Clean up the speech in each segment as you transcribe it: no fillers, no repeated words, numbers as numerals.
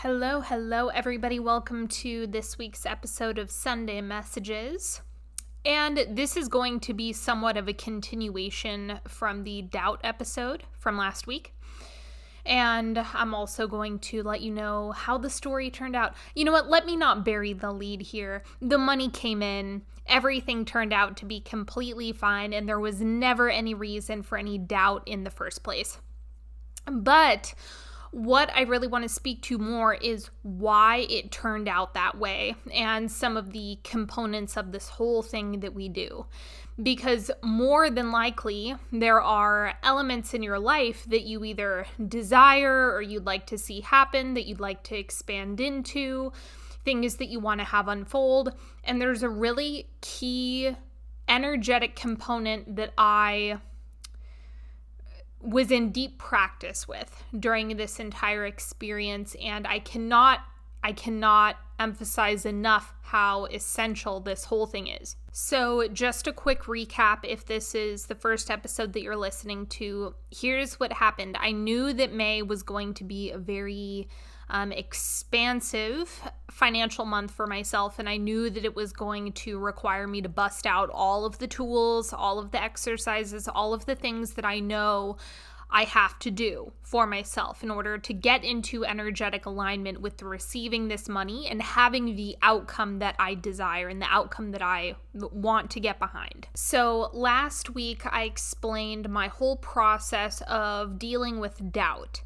Hello, everybody. Welcome to this week's episode of Sunday Messages. And this is going to be somewhat of a continuation from the doubt episode from last week. And I'm also going to let you know how the story turned out. You know what? Let me not bury the lead here. The money came in. Everything turned out to be completely fine. And there was never any reason for any doubt in the first place. But what I really want to speak to more is why it turned out that way and some of the components of this whole thing that we do. Because more than likely, there are elements in your life that you either desire or you'd like to see happen, that you'd like to expand into, things that you want to have unfold. And there's a really key energetic component that I was in deep practice with during this entire experience, and I cannot emphasize enough how essential this whole thing is. So just a quick recap, if this is the first episode that you're listening to, here's what happened. I knew that May was going to be a very expansive financial month for myself, and I knew that it was going to require me to bust out all of the tools, all of the exercises, all of the things that I know I have to do for myself in order to get into energetic alignment with receiving this money and having the outcome that I desire and the outcome that I want to get behind. So last week I explained my whole process of dealing with doubt.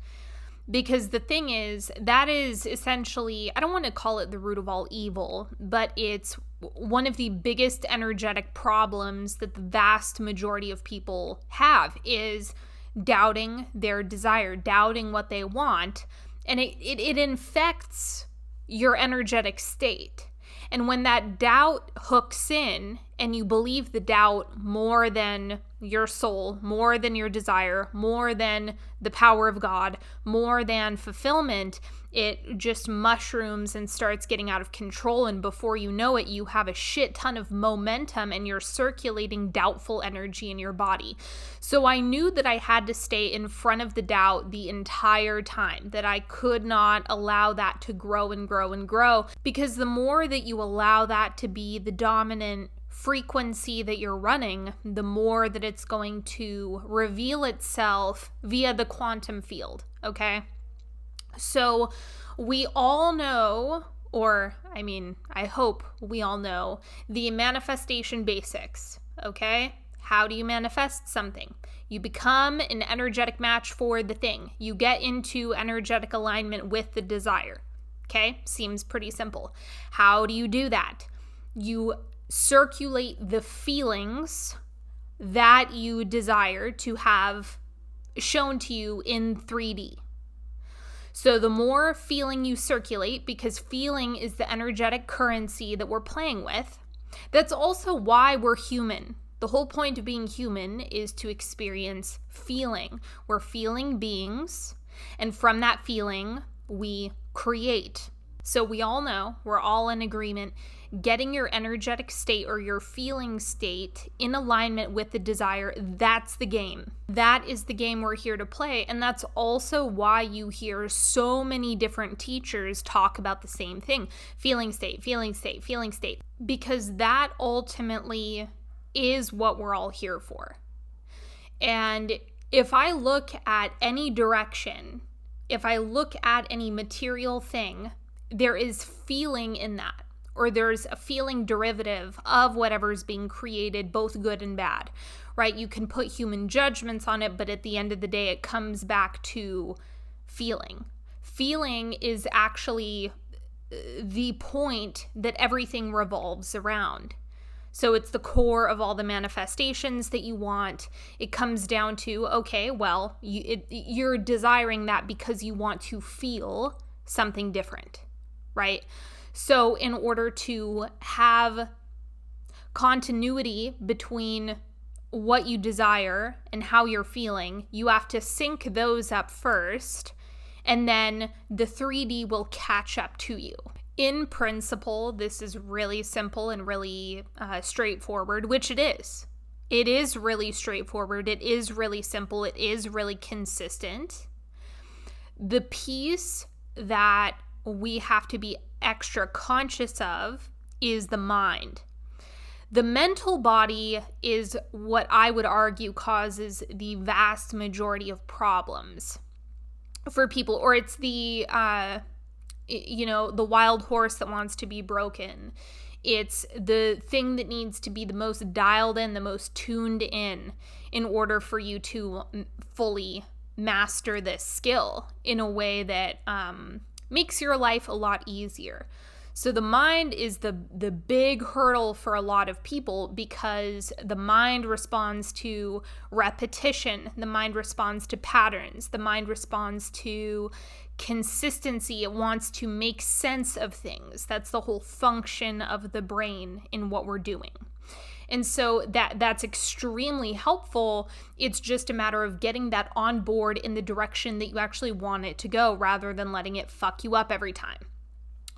Because the thing is, that is essentially, I don't want to call it the root of all evil, but it's one of the biggest energetic problems that the vast majority of people have is doubting their desire, doubting what they want, and it infects your energetic state. And when that doubt hooks in and you believe the doubt more than your soul, more than your desire, more than the power of God, more than fulfillment, it just mushrooms and starts getting out of control. And before you know it, you have a shit ton of momentum and you're circulating doubtful energy in your body. So I knew that I had to stay in front of the doubt the entire time, that I could not allow that to grow and grow and grow, because the more that you allow that to be the dominant frequency that you're running, the more that it's going to reveal itself via the quantum field, okay? So we all know, I hope we all know, the manifestation basics, okay? How do you manifest something? You become an energetic match for the thing. You get into energetic alignment with the desire, okay? Seems pretty simple. How do you do that? You circulate the feelings that you desire to have shown to you in 3D. So the more feeling you circulate, because feeling is the energetic currency that we're playing with, that's also why we're human. The whole point of being human is to experience feeling. We're feeling beings, and from that feeling, we create. So we all know, we're all in agreement, getting your energetic state or your feeling state in alignment with the desire, that's the game. That is the game we're here to play. And that's also why you hear so many different teachers talk about the same thing. Feeling state, feeling state, feeling state. Because that ultimately is what we're all here for. And if I look at any direction, if I look at any material thing, there is feeling in that, or there's a feeling derivative of whatever's being created, both good and bad, right? You can put human judgments on it, but at the end of the day, it comes back to feeling. Feeling is actually the point that everything revolves around. So it's the core of all the manifestations that you want. It comes down to, okay, well, you're desiring that because you want to feel something different, right? So in order to have continuity between what you desire and how you're feeling, you have to sync those up first, and then the 3D will catch up to you. In principle, this is really simple and really straightforward, which it is. It is really straightforward. It is really simple. It is really consistent. The piece that we have to be extra conscious of is the mind. The mental body is what I would argue causes the vast majority of problems for people, or it's the wild horse that wants to be broken. It's the thing that needs to be the most dialed in, the most tuned in order for you to fully master this skill in a way that makes your life a lot easier. So the mind is the big hurdle for a lot of people, because the mind responds to repetition, the mind responds to patterns, the mind responds to consistency. It wants to make sense of things. That's the whole function of the brain in what we're doing. And so that's extremely helpful. It's just a matter of getting that on board in the direction that you actually want it to go, rather than letting it fuck you up every time.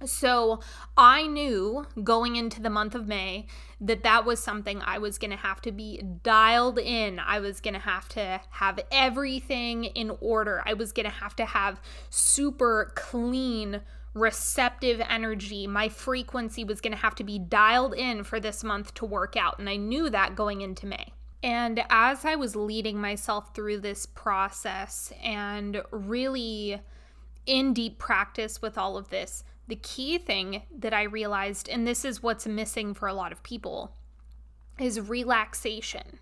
So I knew going into the month of May that was something I was going to have to be dialed in. I was going to have everything in order. I was going to have super clean, receptive energy. My frequency was going to have to be dialed in for this month to work out. And I knew that going into May. And as I was leading myself through this process and really in deep practice with all of this, the key thing that I realized, and this is what's missing for a lot of people, is relaxation.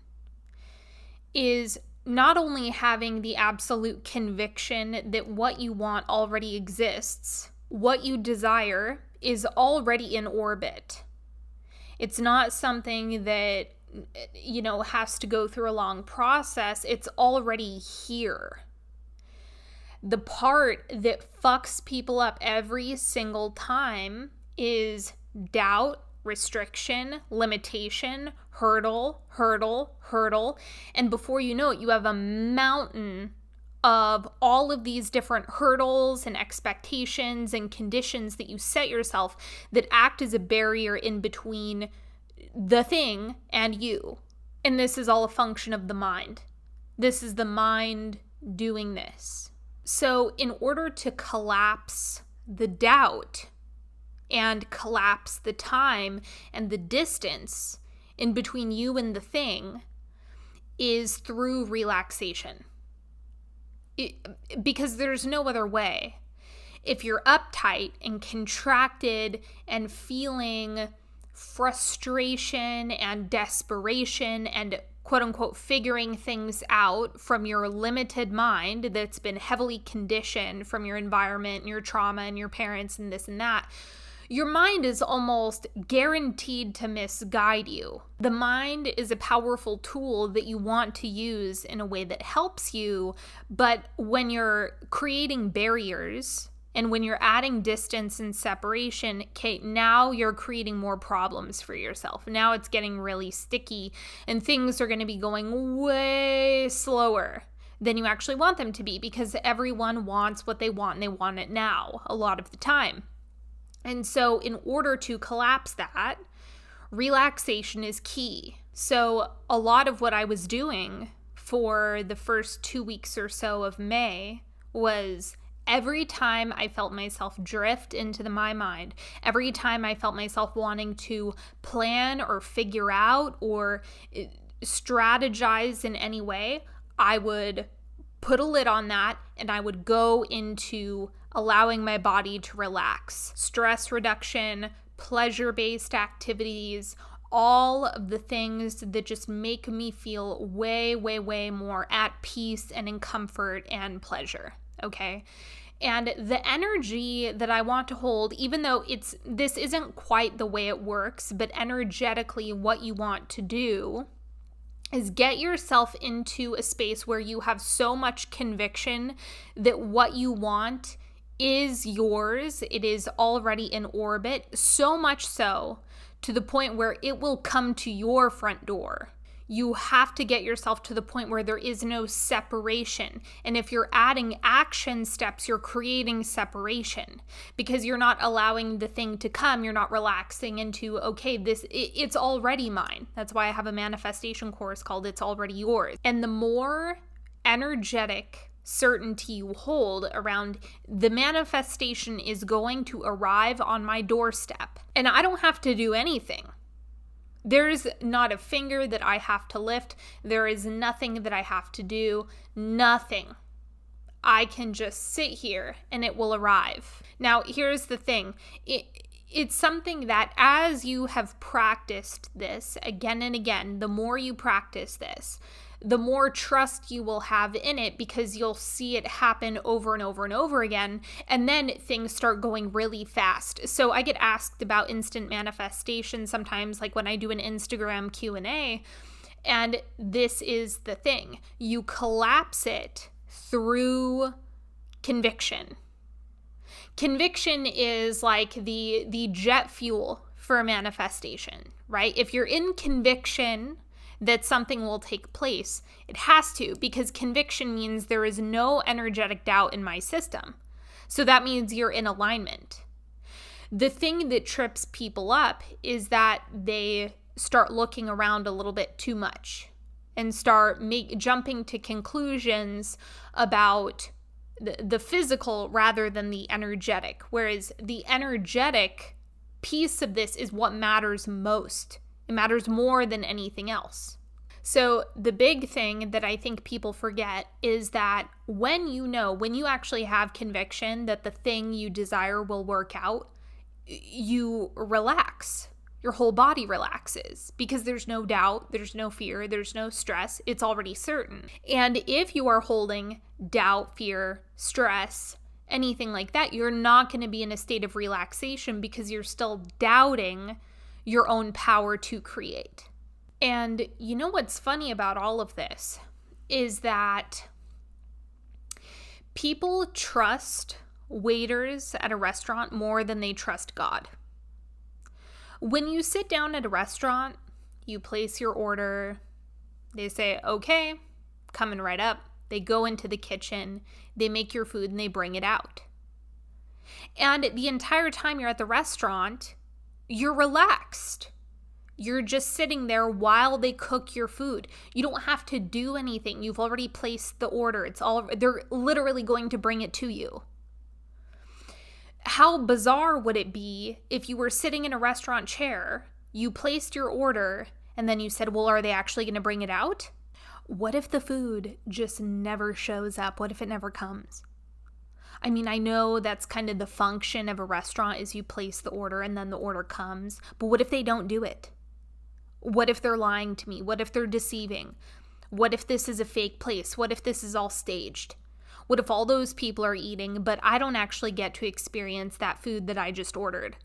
Is not only having the absolute conviction that what you want already exists, what you desire is already in orbit. It's not something that, has to go through a long process. It's already here. The part that fucks people up every single time is doubt, restriction, limitation, hurdle. And before you know it, you have a mountain of all of these different hurdles and expectations and conditions that you set yourself that act as a barrier in between the thing and you. And this is all a function of the mind. This is the mind doing this. So in order to collapse the doubt and collapse the time and the distance in between you and the thing is through relaxation. Because there's no other way. If you're uptight and contracted and feeling frustration and desperation and quote unquote figuring things out from your limited mind that's been heavily conditioned from your environment and your trauma and your parents and this and that, your mind is almost guaranteed to misguide you. The mind is a powerful tool that you want to use in a way that helps you, but when you're creating barriers and when you're adding distance and separation, okay, now you're creating more problems for yourself. Now it's getting really sticky and things are going to be going way slower than you actually want them to be, because everyone wants what they want and they want it now a lot of the time. And so in order to collapse that, relaxation is key. So a lot of what I was doing for the first 2 weeks or so of May was every time I felt myself drift into my mind, every time I felt myself wanting to plan or figure out or strategize in any way, I would put a lid on that and I would go into allowing my body to relax. Stress reduction, pleasure-based activities, all of the things that just make me feel way, way, way more at peace and in comfort and pleasure, okay? And the energy that I want to hold, even though this isn't quite the way it works, but energetically what you want to do is get yourself into a space where you have so much conviction that what you want is yours. It is already in orbit, so much so to the point where it will come to your front door. You have to get yourself to the point where there is no separation. And if you're adding action steps, you're creating separation because you're not allowing the thing to come. You're not relaxing into, okay, it's already mine. That's why I have a manifestation course called It's Already Yours. And the more energetic certainty you hold around the manifestation is going to arrive on my doorstep and I don't have to do anything. There's not a finger that I have to lift. There is nothing that I have to do. Nothing. I can just sit here and it will arrive. Now, here's the thing. It's something that as you have practiced this again and again, the more you practice this, the more trust you will have in it because you'll see it happen over and over and over again. And then things start going really fast. So I get asked about instant manifestation sometimes, like when I do an Instagram Q&A. And this is the thing. You collapse it through conviction. Conviction is like the jet fuel for manifestation, right? If you're in conviction that something will take place, it has to, because conviction means there is no energetic doubt in my system. So that means you're in alignment. The thing that trips people up is that they start looking around a little bit too much and start jumping to conclusions about the physical rather than the energetic, whereas the energetic piece of this is what matters most. It matters more than anything else. So the big thing that I think people forget is that when you actually have conviction that the thing you desire will work out, you relax. Your whole body relaxes because there's no doubt, there's no fear, there's no stress. It's already certain. And if you are holding doubt, fear, stress, anything like that, you're not going to be in a state of relaxation because you're still doubting your own power to create. And you know what's funny about all of this is that people trust waiters at a restaurant more than they trust God. When you sit down at a restaurant, you place your order, they say, okay, coming right up. They go into the kitchen, they make your food, and they bring it out. And the entire time you're at the restaurant, you're relaxed. You're just sitting there while they cook your food. You don't have to do anything. You've already placed the order. They're literally going to bring it to you. How bizarre would it be if you were sitting in a restaurant chair, you placed your order, and then you said, well, are they actually going to bring it out? What if the food just never shows up? What if it never comes? I mean, I know that's kind of the function of a restaurant is you place the order and then the order comes. But what if they don't do it? What if they're lying to me? What if they're deceiving? What if this is a fake place? What if this is all staged? What if all those people are eating, but I don't actually get to experience that food that I just ordered?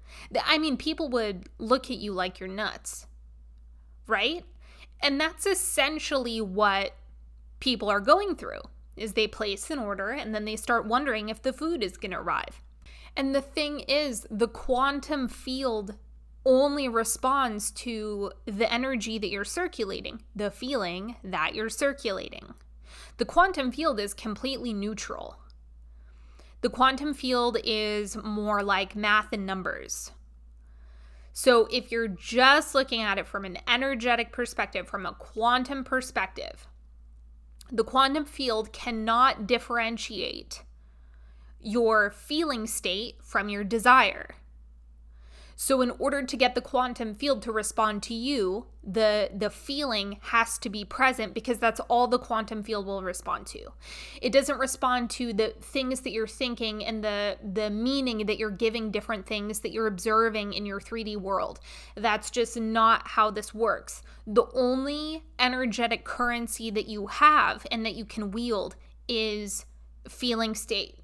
I mean, people would look at you like you're nuts, right? And that's essentially what people are going through, is they place an order and then they start wondering if the food is going to arrive. And the thing is, the quantum field only responds to the energy that you're circulating, the feeling that you're circulating. The quantum field is completely neutral. The quantum field is more like math and numbers. So if you're just looking at it from an energetic perspective, from a quantum perspective, the quantum field cannot differentiate your feeling state from your desire. So in order to get the quantum field to respond to you, the feeling has to be present because that's all the quantum field will respond to. It doesn't respond to the things that you're thinking and the meaning that you're giving different things that you're observing in your 3D world. That's just not how this works. The only energetic currency that you have and that you can wield is feeling state.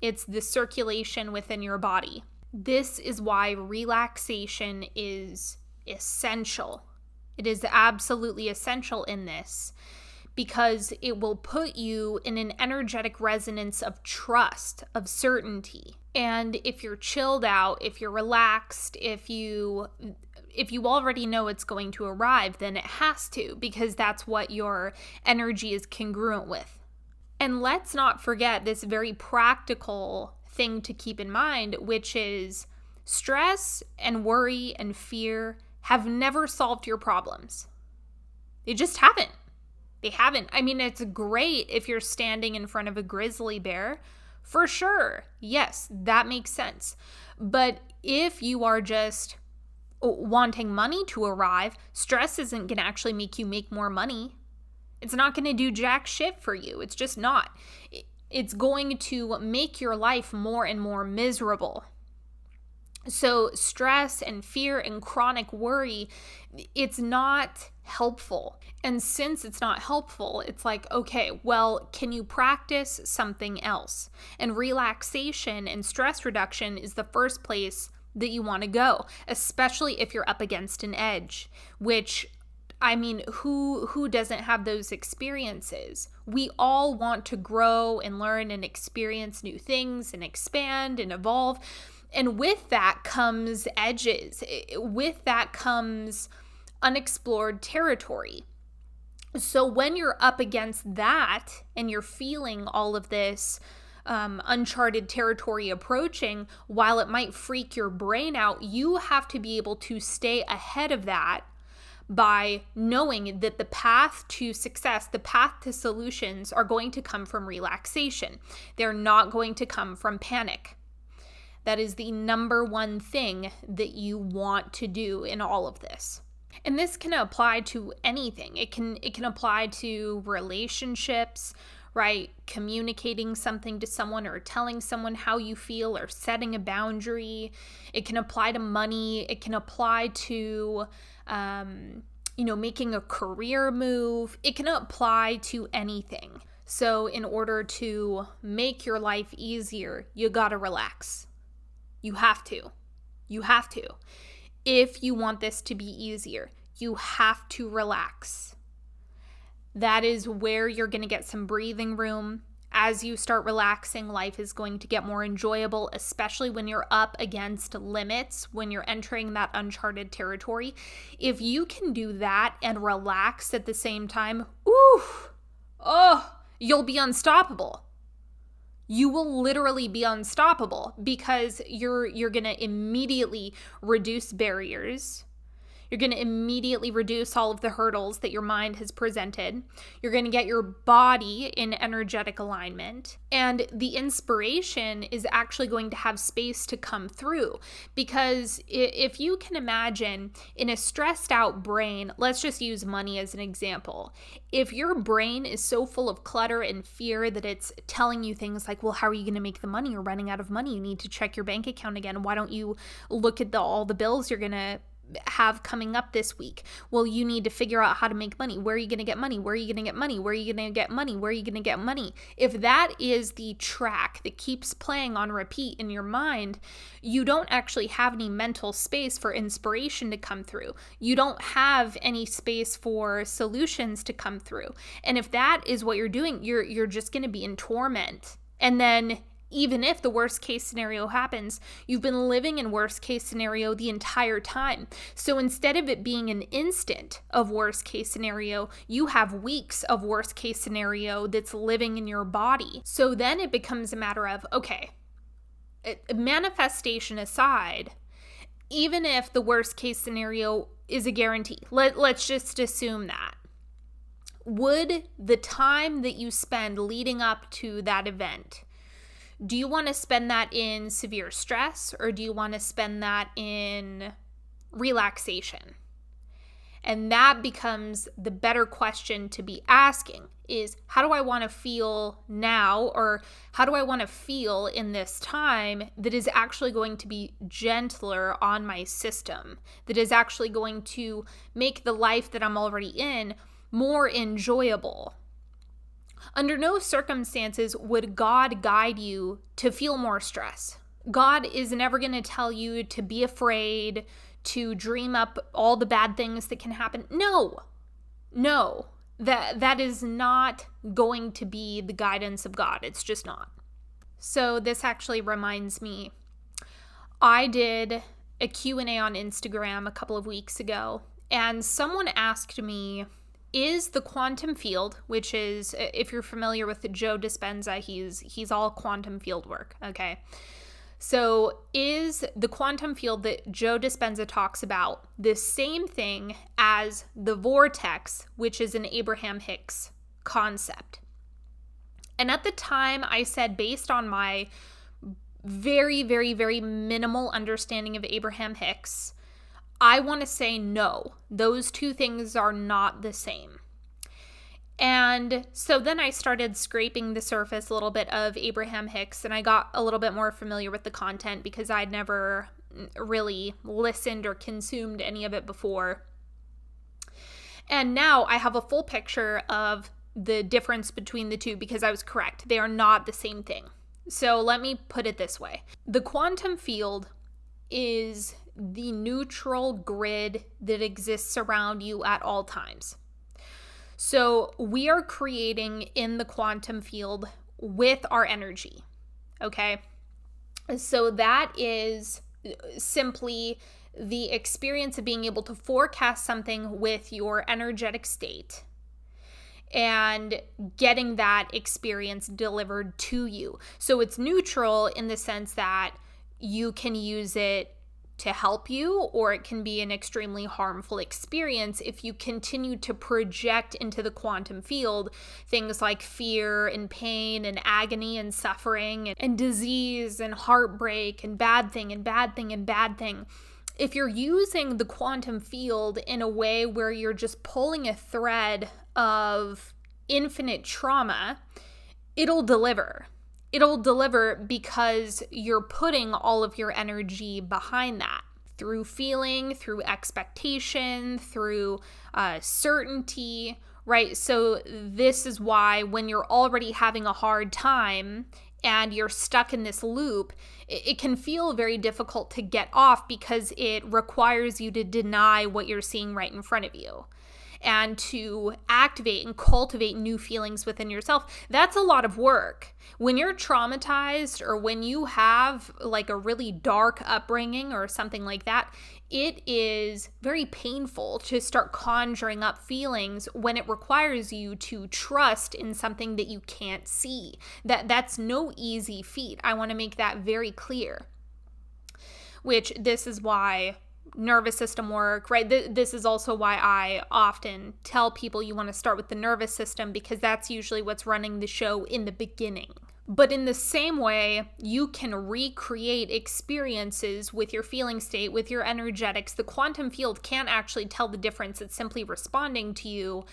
It's the circulation within your body. This is why relaxation is essential. It is absolutely essential in this because it will put you in an energetic resonance of trust, of certainty. And if you're chilled out, if you're relaxed, if you already know it's going to arrive, then it has to, because that's what your energy is congruent with. And let's not forget this very practical thing to keep in mind, which is stress and worry and fear have never solved your problems. They just haven't. They haven't. I mean, it's great if you're standing in front of a grizzly bear, for sure. Yes, that makes sense. But if you are just wanting money to arrive, stress isn't going to actually make you make more money. It's not going to do jack shit for you. It's just not. It's going to make your life more and more miserable. So stress and fear and chronic worry, it's not helpful. And since it's not helpful, it's like, okay, well, can you practice something else? And relaxation and stress reduction is the first place that you want to go, especially if you're up against an edge, which, I mean, who doesn't have those experiences? We all want to grow and learn and experience new things and expand and evolve. And with that comes edges. With that comes unexplored territory. So when you're up against that and you're feeling all of this uncharted territory approaching, while it might freak your brain out, you have to be able to stay ahead of that by knowing that the path to success, the path to solutions are going to come from relaxation. They're not going to come from panic. That is the number one thing that you want to do in all of this. And this can apply to anything. It can apply to relationships, right? Communicating something to someone or telling someone how you feel or setting a boundary. It can apply to money. It can apply to, making a career move. It can apply to anything. So in order to make your life easier, you gotta relax. You have to. You have to. If you want this to be easier, you have to relax. That is where you're going to get some breathing room. As you start relaxing, life is going to get more enjoyable, especially when you're up against limits, when you're entering that uncharted territory. If you can do that and relax at the same time, you'll be unstoppable. You will literally be unstoppable because you're going to immediately reduce barriers. You're going to immediately reduce all of the hurdles that your mind has presented. You're going to get your body in energetic alignment. And the inspiration is actually going to have space to come through. Because if you can imagine in a stressed out brain, let's just use money as an example. If your brain is so full of clutter and fear that it's telling you things like, well, how are you going to make the money? You're running out of money. You need to check your bank account again. Why don't you look at all the bills you're going to have coming up this week? Well, you need to figure out how to make money. Where are you going to get money? Where are you going to get money? Where are you going to get money? Where are you going to get money? If that is the track that keeps playing on repeat in your mind, you don't actually have any mental space for inspiration to come through. You don't have any space for solutions to come through. And if that is what you're doing, you're just going to be in torment. And then even if the worst case scenario happens, you've been living in worst case scenario the entire time. So instead of it being an instant of worst case scenario, you have weeks of worst case scenario that's living in your body. So then it becomes a matter of, okay, manifestation aside, even if the worst case scenario is a guarantee, let's just assume that. Would the time that you spend leading up to that event, do you want to spend that in severe stress or do you want to spend that in relaxation? And that becomes the better question to be asking is, how do I want to feel now, or how do I want to feel in this time that is actually going to be gentler on my system, that is actually going to make the life that I'm already in more enjoyable? Under no circumstances would God guide you to feel more stress. God is never going to tell you to be afraid, to dream up all the bad things that can happen. No, that is not going to be the guidance of God. It's just not. So this actually reminds me, I did a Q&A on Instagram a couple of weeks ago, and someone asked me, is the quantum field, which is, if you're familiar with Joe Dispenza, he's all quantum field work, okay? So is the quantum field that Joe Dispenza talks about the same thing as the vortex, which is an Abraham Hicks concept. And at the time, I said, based on my very, very, very minimal understanding of Abraham Hicks, I want to say no, those two things are not the same. And so then I started scraping the surface a little bit of Abraham Hicks, and I got a little bit more familiar with the content because I'd never really listened or consumed any of it before. And now I have a full picture of the difference between the two because I was correct. They are not the same thing. So let me put it this way. The quantum field is the neutral grid that exists around you at all times. So we are creating in the quantum field with our energy, okay? So that is simply the experience of being able to forecast something with your energetic state and getting that experience delivered to you. So it's neutral in the sense that you can use it to help you, or it can be an extremely harmful experience if you continue to project into the quantum field things like fear and pain and agony and suffering and disease and heartbreak and bad thing and bad thing and bad thing. If you're using the quantum field in a way where you're just pulling a thread of infinite trauma, it'll deliver. It'll deliver because you're putting all of your energy behind that through feeling, through expectation, through certainty, right? So this is why when you're already having a hard time and you're stuck in this loop, it can feel very difficult to get off because it requires you to deny what you're seeing right in front of you and to activate and cultivate new feelings within yourself. That's a lot of work. When you're traumatized or when you have like a really dark upbringing or something like that, it is very painful to start conjuring up feelings when it requires you to trust in something that you can't see. That's no easy feat. I want to make that very clear. Which this is why nervous system work, right? This is also why I often tell people you want to start with the nervous system because that's usually what's running the show in the beginning. But in the same way, you can recreate experiences with your feeling state, with your energetics. The quantum field can't actually tell the difference. It's simply responding to you.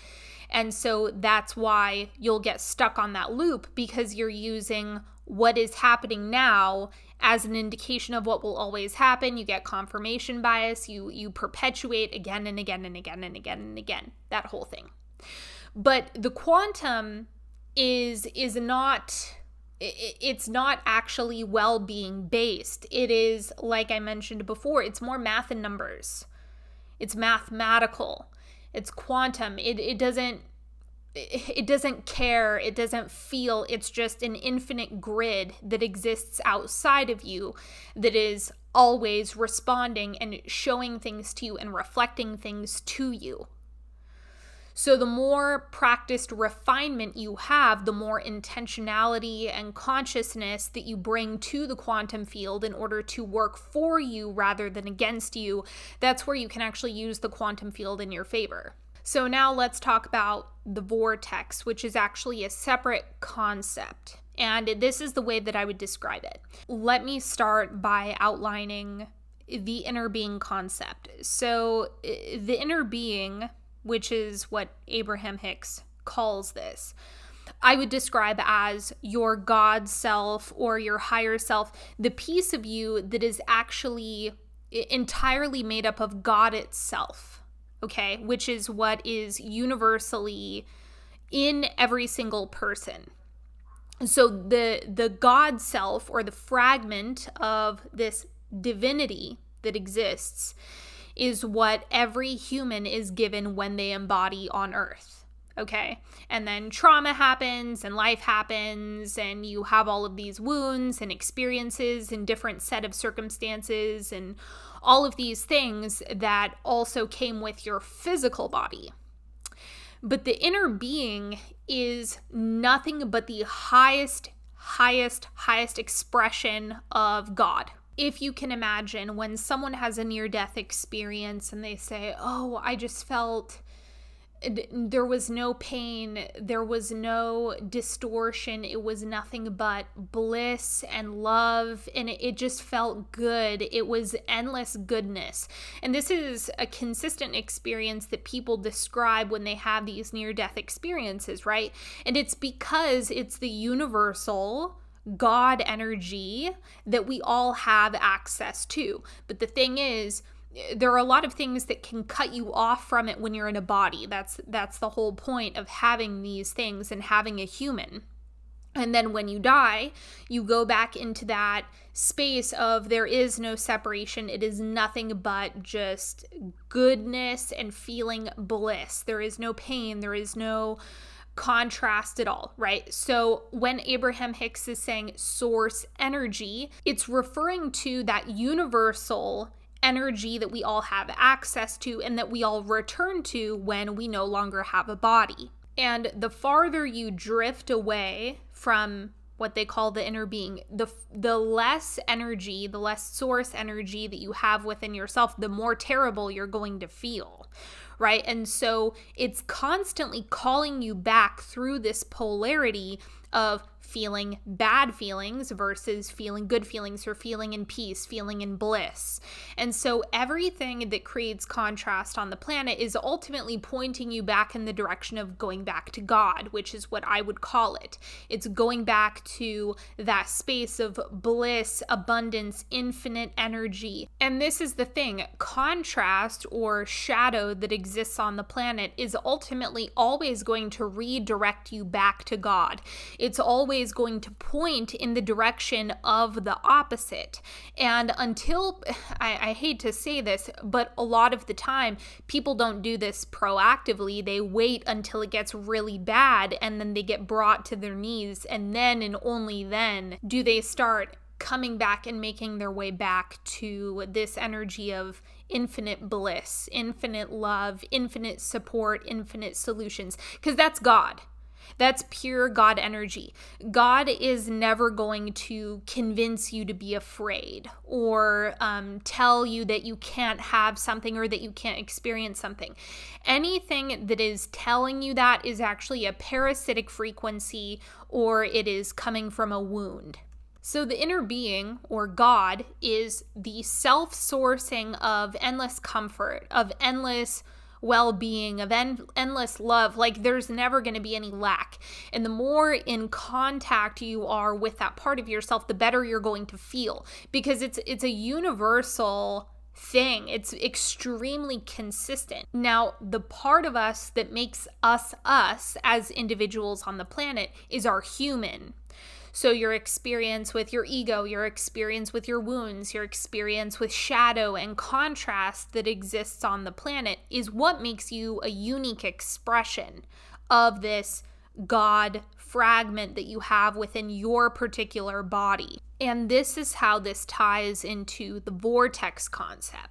And so that's why you'll get stuck on that loop because you're using what is happening now as an indication of what will always happen. You get confirmation bias. You perpetuate again and again and again and again and again, that whole thing. But the quantum is not, it's not actually well-being based. It is, like I mentioned before, it's more math and numbers. It's mathematical. It's quantum. It doesn't care, it doesn't feel, it's just an infinite grid that exists outside of you that is always responding and showing things to you and reflecting things to you. So the more practiced refinement you have, the more intentionality and consciousness that you bring to the quantum field in order to work for you rather than against you, that's where you can actually use the quantum field in your favor. So now let's talk about the vortex, which is actually a separate concept. And this is the way that I would describe it. Let me start by outlining the inner being concept. So the inner being, which is what Abraham Hicks calls this, I would describe as your God self or your higher self, the piece of you that is actually entirely made up of God itself. Okay, which is what is universally in every single person. So the God self or the fragment of this divinity that exists is what every human is given when they embody on earth. Okay, and then trauma happens and life happens and you have all of these wounds and experiences and different set of circumstances and all of these things that also came with your physical body. But the inner being is nothing but the highest expression of God. If you can imagine when someone has a near-death experience and they say, oh, I just felt there was no pain, there was no distortion, it was nothing but bliss and love, and it just felt good. It was endless goodness. And this is a consistent experience that people describe when they have these near-death experiences, right? And it's because it's the universal God energy that we all have access to. But the thing is, there are a lot of things that can cut you off from it when you're in a body. That's the whole point of having these things and having a human. And then when you die, you go back into that space of there is no separation. It is nothing but just goodness and feeling bliss. There is no pain. There is no contrast at all, right? So when Abraham Hicks is saying source energy, it's referring to that universal energy that we all have access to and that we all return to when we no longer have a body. And the farther you drift away from what they call the inner being, the less energy, the less source energy that you have within yourself, the more terrible you're going to feel, right? And so it's constantly calling you back through this polarity of feeling bad feelings versus feeling good feelings, or feeling in peace, feeling in bliss. And so everything that creates contrast on the planet is ultimately pointing you back in the direction of going back to God, which is what I would call it. It's going back to that space of bliss, abundance, infinite energy. And this is the thing, contrast or shadow that exists on the planet is ultimately always going to redirect you back to God. It's always going to point in the direction of the opposite. And until, I hate to say this, but a lot of the time people don't do this proactively. They wait until it gets really bad and then they get brought to their knees, and then and only then do they start coming back and making their way back to this energy of infinite bliss, infinite love, infinite support, infinite solutions, because that's God. That's pure God energy. God is never going to convince you to be afraid or tell you that you can't have something or that you can't experience something. Anything that is telling you that is actually a parasitic frequency, or it is coming from a wound. So the inner being, or God, is the self-sourcing of endless comfort, of endless well-being, of endless love. Like, there's never going to be any lack. And the more in contact you are with that part of yourself, the better you're going to feel, because it's a universal thing. It's extremely consistent. Now, the part of us that makes us as individuals on the planet is our human. So your experience with your ego, your experience with your wounds, your experience with shadow and contrast that exists on the planet is what makes you a unique expression of this God fragment that you have within your particular body. And this is how this ties into the vortex concept.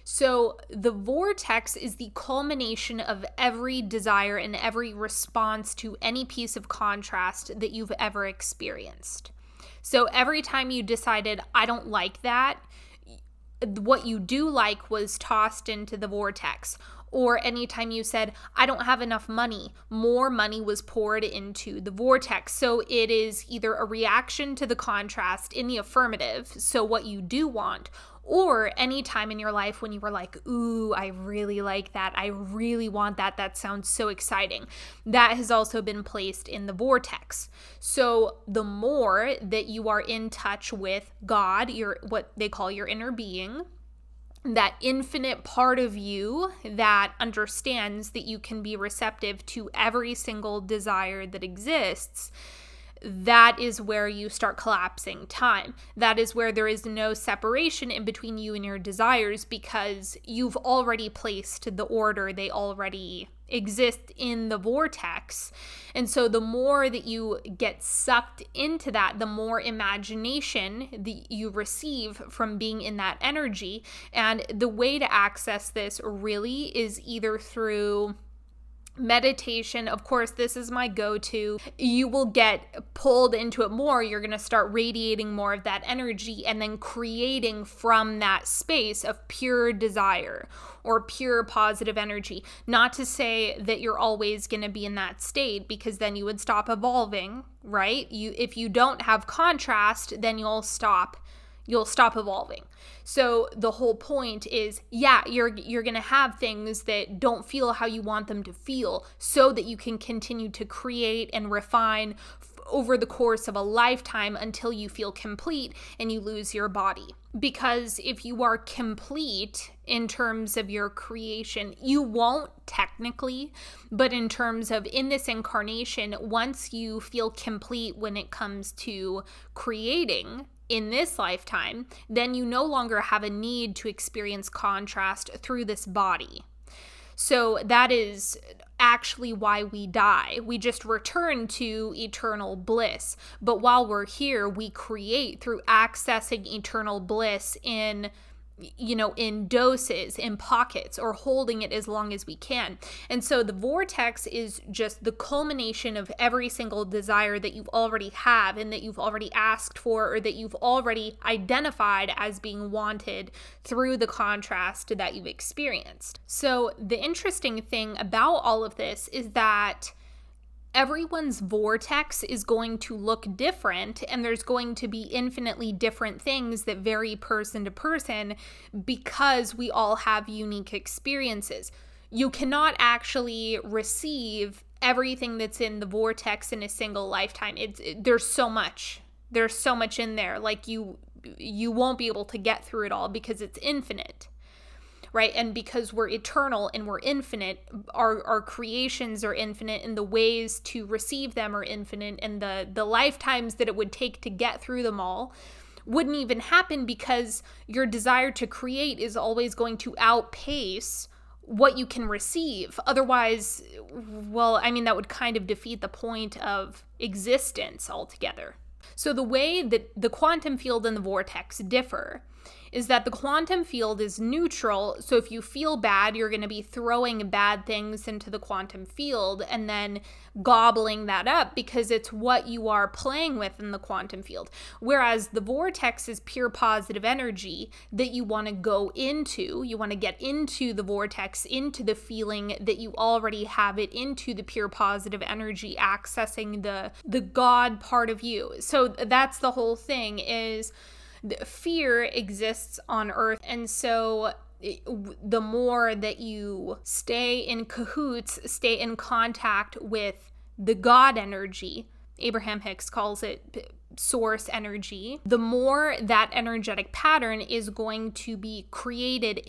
So the vortex is the culmination of every desire and every response to any piece of contrast that you've ever experienced. So every time you decided, I don't like that, what you do like was tossed into the vortex. Or anytime you said, I don't have enough money, more money was poured into the vortex. So it is either a reaction to the contrast in the affirmative, so what you do want, or any time in your life when you were like, ooh, I really like that. I really want that. That sounds so exciting. That has also been placed in the vortex. So the more that you are in touch with God, what they call your inner being, that infinite part of you that understands that you can be receptive to every single desire that exists, that is where you start collapsing time. That is where there is no separation in between you and your desires, because you've already placed the order. They already exist in the vortex. And so the more that you get sucked into that, the more imagination that you receive from being in that energy. And the way to access this really is either through Meditation, of course, this is my go-to. You will get pulled into it more. You're going to start radiating more of that energy and then creating from that space of pure desire or pure positive energy. Not to say that you're always going to be in that state, because then you would stop evolving, right? If you don't have contrast, then you'll stop evolving. So the whole point is, you're going to have things that don't feel how you want them to feel, so that you can continue to create and refine over the course of a lifetime until you feel complete and you lose your body. Because if you are complete in terms of your creation, you won't technically, but in terms of in this incarnation, once you feel complete when it comes to creating in this lifetime, then you no longer have a need to experience contrast through this body. So that is actually why we die. We just return to eternal bliss. But while we're here, we create through accessing eternal bliss in doses, in pockets, or holding it as long as we can. And so the vortex is just the culmination of every single desire that you already have and that you've already asked for, or that you've already identified as being wanted through the contrast that you've experienced. So the interesting thing about all of this is that everyone's vortex is going to look different, and there's going to be infinitely different things that vary person to person, because we all have unique experiences. You cannot actually receive everything that's in the vortex in a single lifetime. There's so much in there. Like you won't be able to get through it all, because it's infinite. Right? And because we're eternal and we're infinite, our creations are infinite, and the ways to receive them are infinite, and the lifetimes that it would take to get through them all wouldn't even happen, because your desire to create is always going to outpace what you can receive. Otherwise, that would kind of defeat the point of existence altogether. So the way that the quantum field and the vortex differ is that the quantum field is neutral. So if you feel bad, you're going to be throwing bad things into the quantum field and then gobbling that up, because it's what you are playing with in the quantum field. Whereas the vortex is pure positive energy that you want to go into. You want to get into the vortex, into the feeling that you already have it, into the pure positive energy, accessing the God part of you. So that's the whole thing, is fear exists on Earth, and so the more that you stay in cahoots, stay in contact with the God energy, Abraham Hicks calls it source energy, the more that energetic pattern is going to be created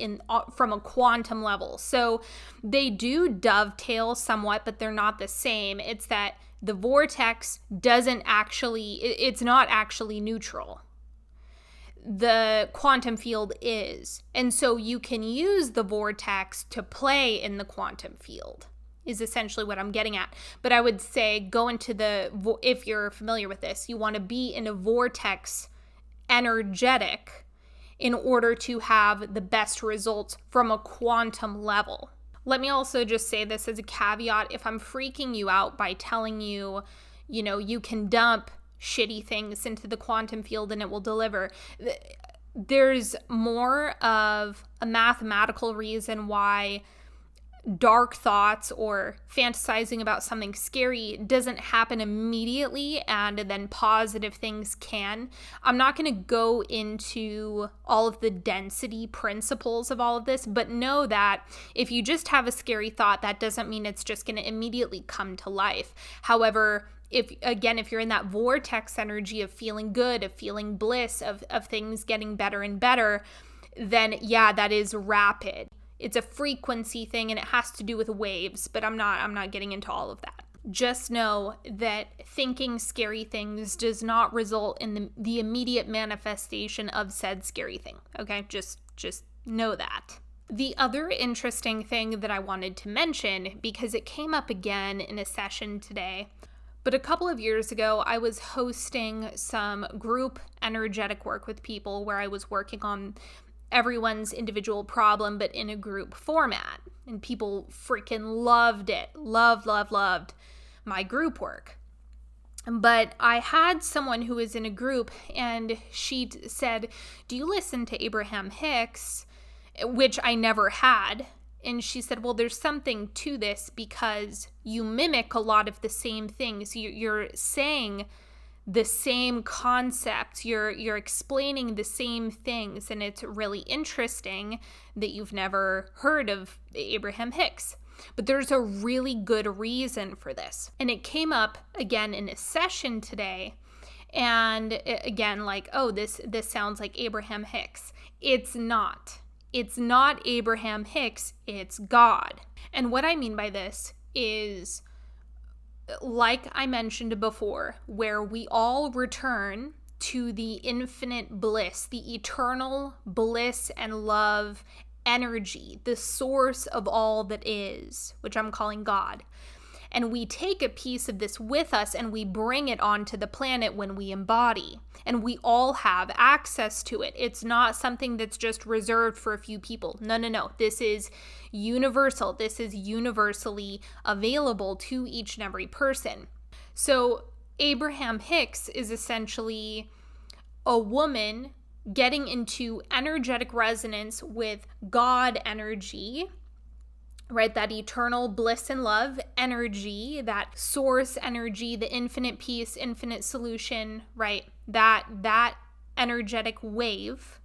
from a quantum level. So they do dovetail somewhat, but they're not the same. It's that the vortex it's not actually neutral. The quantum field is. And so you can use the vortex to play in the quantum field, is essentially what I'm getting at. But I would say go into if you're familiar with this, you want to be in a vortex energetic in order to have the best results from a quantum level. Let me also just say this as a caveat. If I'm freaking you out by telling you, you can dump shitty things into the quantum field and it will deliver, there's more of a mathematical reason why dark thoughts or fantasizing about something scary doesn't happen immediately and then positive things can. I'm not going to go into all of the density principles of all of this, but know that if you just have a scary thought, that doesn't mean it's just going to immediately come to life. However, if you're in that vortex energy of feeling good, of feeling bliss, of things getting better and better, then that is rapid. It's a frequency thing and it has to do with waves, but I'm not getting into all of that. Just know that thinking scary things does not result in the immediate manifestation of said scary thing. Okay? Just know that. The other interesting thing that I wanted to mention, because it came up again in a session today, but a couple of years ago, I was hosting some group energetic work with people where I was working on everyone's individual problem, but in a group format. And people freaking loved it. Loved my group work. But I had someone who was in a group, and she said, "Do you listen to Abraham Hicks?" Which I never had. And she said, "Well, there's something to this because you mimic a lot of the same things. You're saying the same concepts. You're explaining the same things. And it's really interesting that you've never heard of Abraham Hicks. But there's a really good reason for this." And it came up again in a session today. And again, like, oh, this sounds like Abraham Hicks. It's not. It's not Abraham Hicks. It's God. And what I mean by this is, like I mentioned before, where we all return to the infinite bliss, the eternal bliss and love energy, the source of all that is, which I'm calling God. And we take a piece of this with us and we bring it onto the planet when we embody. And we all have access to it. It's not something that's just reserved for a few people. No. This is universal. This is universally available to each and every person. So Abraham Hicks is essentially a woman getting into energetic resonance with God energy, right? That eternal bliss and love energy, that source energy, the infinite peace, infinite solution, right? That energetic wave.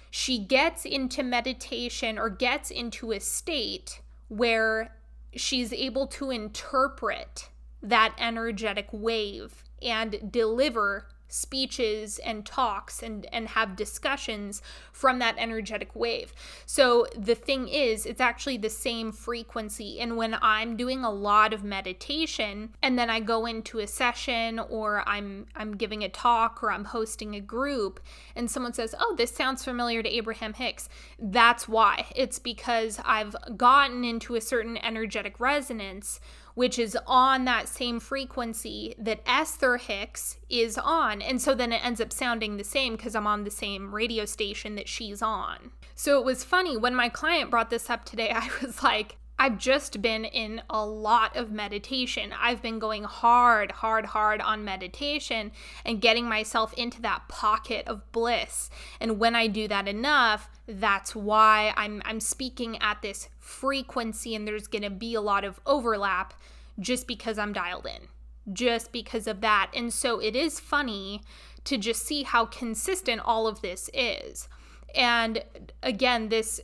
She gets into meditation or gets into a state where she's able to interpret that energetic wave and deliver speeches and talks and have discussions from that energetic wave. So the thing is, it's actually the same frequency. And when I'm doing a lot of meditation and then I go into a session or I'm giving a talk or I'm hosting a group and someone says, "Oh, this sounds familiar to Abraham Hicks," that's why. It's because I've gotten into a certain energetic resonance which is on that same frequency that Esther Hicks is on. And so then it ends up sounding the same because I'm on the same radio station that she's on. So it was funny when my client brought this up today, I was like, I've just been in a lot of meditation. I've been going hard on meditation and getting myself into that pocket of bliss. And when I do that enough, that's why I'm speaking at this frequency, and there's going to be a lot of overlap just because I'm dialed in, just because of that. And so it is funny to just see how consistent all of this is. And again, this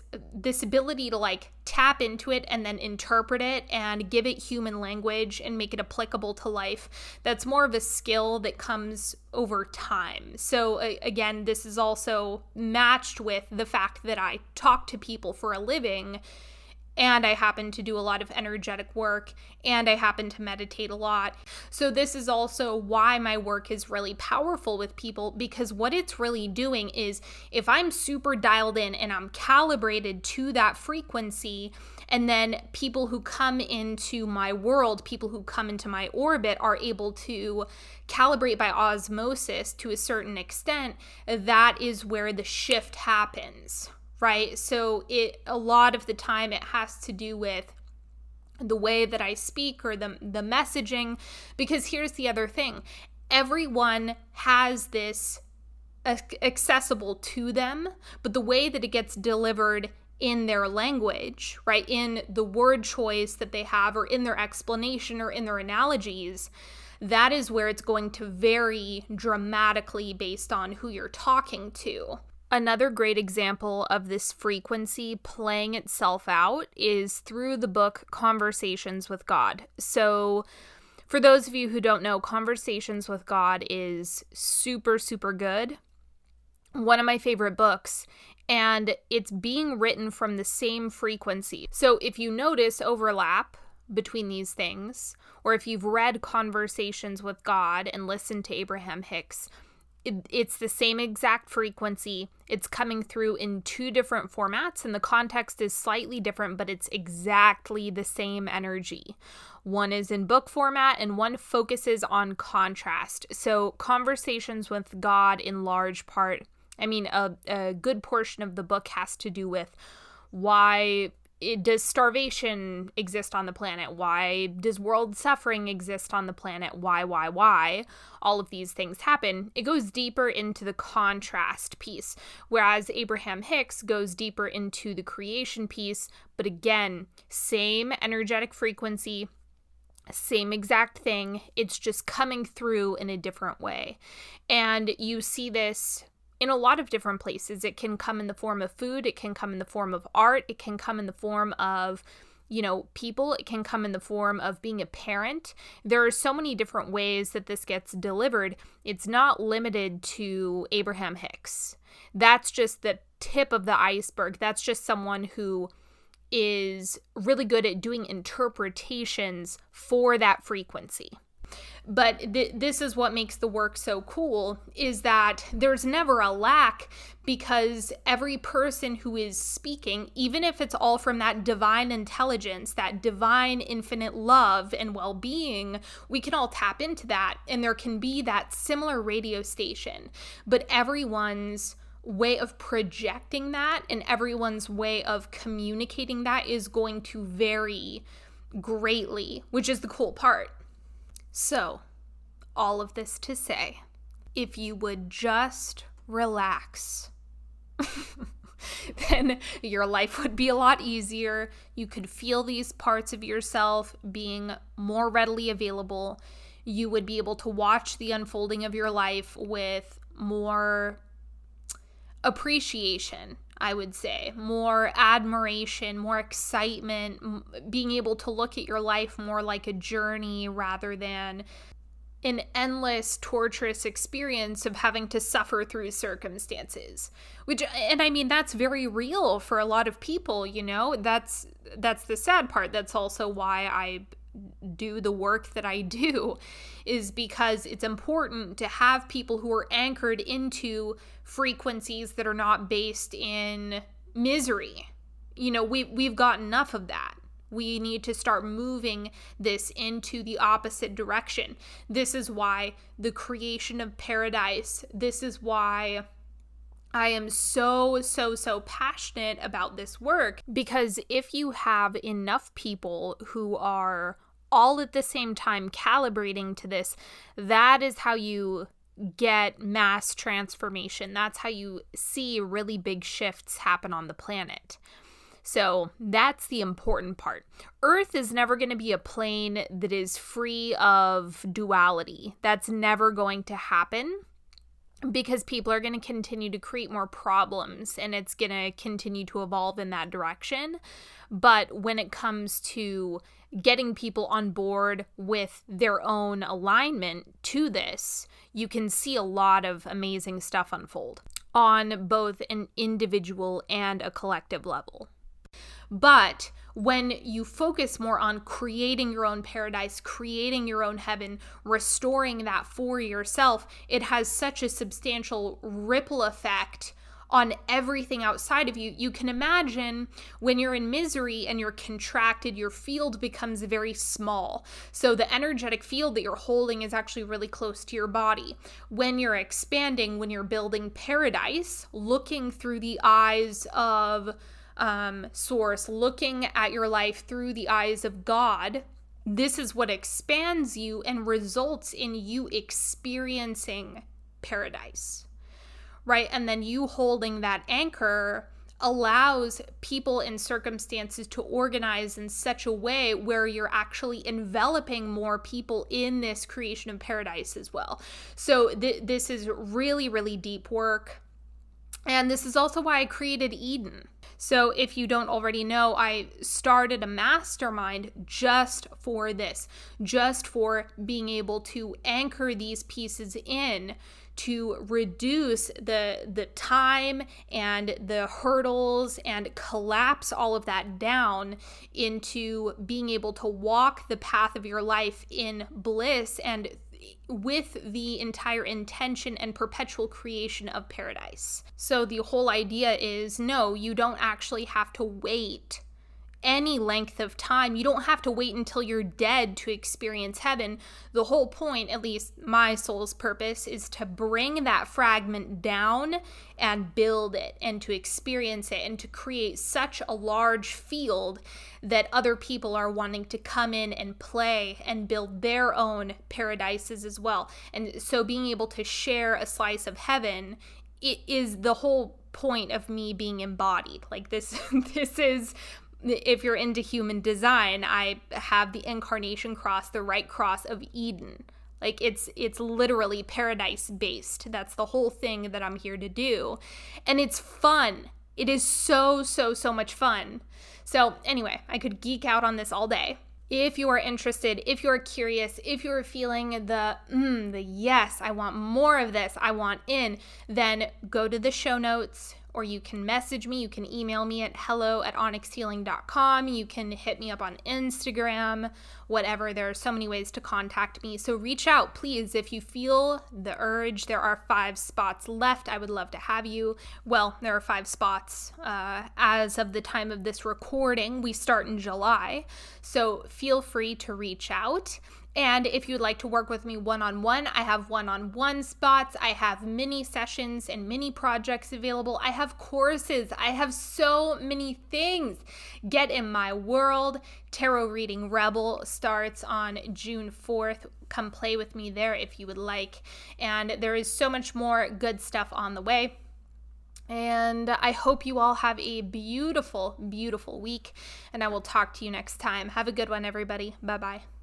ability to like tap into it and then interpret it and give it human language and make it applicable to life, that's more of a skill that comes over time. So again, this is also matched with the fact that I talk to people for a living, and I happen to do a lot of energetic work, and I happen to meditate a lot. So this is also why my work is really powerful with people, because what it's really doing is, if I'm super dialed in and I'm calibrated to that frequency, and then people who come into my world, people who come into my orbit are able to calibrate by osmosis to a certain extent, that is where the shift happens. Right? So a lot of the time it has to do with the way that I speak or the messaging, because here's the other thing. Everyone has this accessible to them, but the way that it gets delivered in their language, right, in the word choice that they have or in their explanation or in their analogies, that is where it's going to vary dramatically based on who you're talking to. Another great example of this frequency playing itself out is through the book Conversations with God. So for those of you who don't know, Conversations with God is super, super good. One of my favorite books, and it's being written from the same frequency. So if you notice overlap between these things, or if you've read Conversations with God and listened to Abraham Hicks, it's the same exact frequency. It's coming through in two different formats, and the context is slightly different, but it's exactly the same energy. One is in book format, and one focuses on contrast. So Conversations with God, in large part, I mean, a good portion of the book has to do with why does starvation exist on the planet? Why does world suffering exist on the planet? Why? All of these things happen. It goes deeper into the contrast piece, whereas Abraham Hicks goes deeper into the creation piece. But again, same energetic frequency, same exact thing. It's just coming through in a different way. And you see this in a lot of different places. It can come in the form of food. It can come in the form of art. It can come in the form of, people. It can come in the form of being a parent. There are so many different ways that this gets delivered. It's not limited to Abraham Hicks. That's just the tip of the iceberg. That's just someone who is really good at doing interpretations for that frequency. But this is what makes the work so cool, is that there's never a lack, because every person who is speaking, even if it's all from that divine intelligence, that divine infinite love and well-being, we can all tap into that, and there can be that similar radio station. But everyone's way of projecting that and everyone's way of communicating that is going to vary greatly, which is the cool part. So, all of this to say, if you would just relax, then your life would be a lot easier. You could feel these parts of yourself being more readily available. You would be able to watch the unfolding of your life with more appreciation, I would say, more admiration, more excitement, being able to look at your life more like a journey rather than an endless, torturous experience of having to suffer through circumstances. And I mean, that's very real for a lot of people, That's the sad part. That's also why I do the work that I do, is because it's important to have people who are anchored into frequencies that are not based in misery. We've got enough of that. We need to start moving this into the opposite direction. This is why the creation of paradise, this is why I am so passionate about this work, because if you have enough people who are all at the same time calibrating to this, that is how you get mass transformation. That's how you see really big shifts happen on the planet. So that's the important part. Earth is never going to be a plane that is free of duality. That's never going to happen, because people are going to continue to create more problems, and it's going to continue to evolve in that direction. But when it comes to getting people on board with their own alignment to this, you can see a lot of amazing stuff unfold on both an individual and a collective level. But when you focus more on creating your own paradise, creating your own heaven, restoring that for yourself, it has such a substantial ripple effect on everything outside of you. You can imagine when you're in misery and you're contracted, your field becomes very small. So the energetic field that you're holding is actually really close to your body. When you're expanding, when you're building paradise, looking through the eyes of source, looking at your life through the eyes of God, this is what expands you and results in you experiencing paradise, right? And then you holding that anchor allows people and circumstances to organize in such a way where you're actually enveloping more people in this creation of paradise as well. So this is really, really deep work. And this is also why I created Eden. So if you don't already know, I started a mastermind just for this, just for being able to anchor these pieces in, to reduce the time and the hurdles and collapse all of that down into being able to walk the path of your life in bliss and with the entire intention and perpetual creation of paradise. So the whole idea is, no, you don't actually have to wait any length of time. You don't have to wait until you're dead to experience heaven. The whole point, at least my soul's purpose, is to bring that fragment down and build it and to experience it and to create such a large field that other people are wanting to come in and play and build their own paradises as well. And so being able to share a slice of heaven, it is the whole point of me being embodied. Like this is, if you're into human design, I have the incarnation cross, the right cross of Eden. Like it's literally paradise based. That's the whole thing that I'm here to do. And it's fun. It is so much fun. So anyway, I could geek out on this all day. If you are interested, if you're curious, if you're feeling the yes, I want more of this, I want in, then go to the show notes, or you can message me. You can email me at hello@onyxhealing.com. You can hit me up on Instagram, whatever. There are so many ways to contact me. So reach out, please. If you feel the urge, there are 5 spots left. I would love to have you. Well, there are 5 spots as of the time of this recording. We start in July. So feel free to reach out. And if you'd like to work with me one-on-one, I have one-on-one spots. I have mini sessions and mini projects available. I have courses. I have so many things. Get in my world. Tarot Reading Rebel starts on June 4th. Come play with me there if you would like. And there is so much more good stuff on the way. And I hope you all have a beautiful, beautiful week. And I will talk to you next time. Have a good one, everybody. Bye-bye.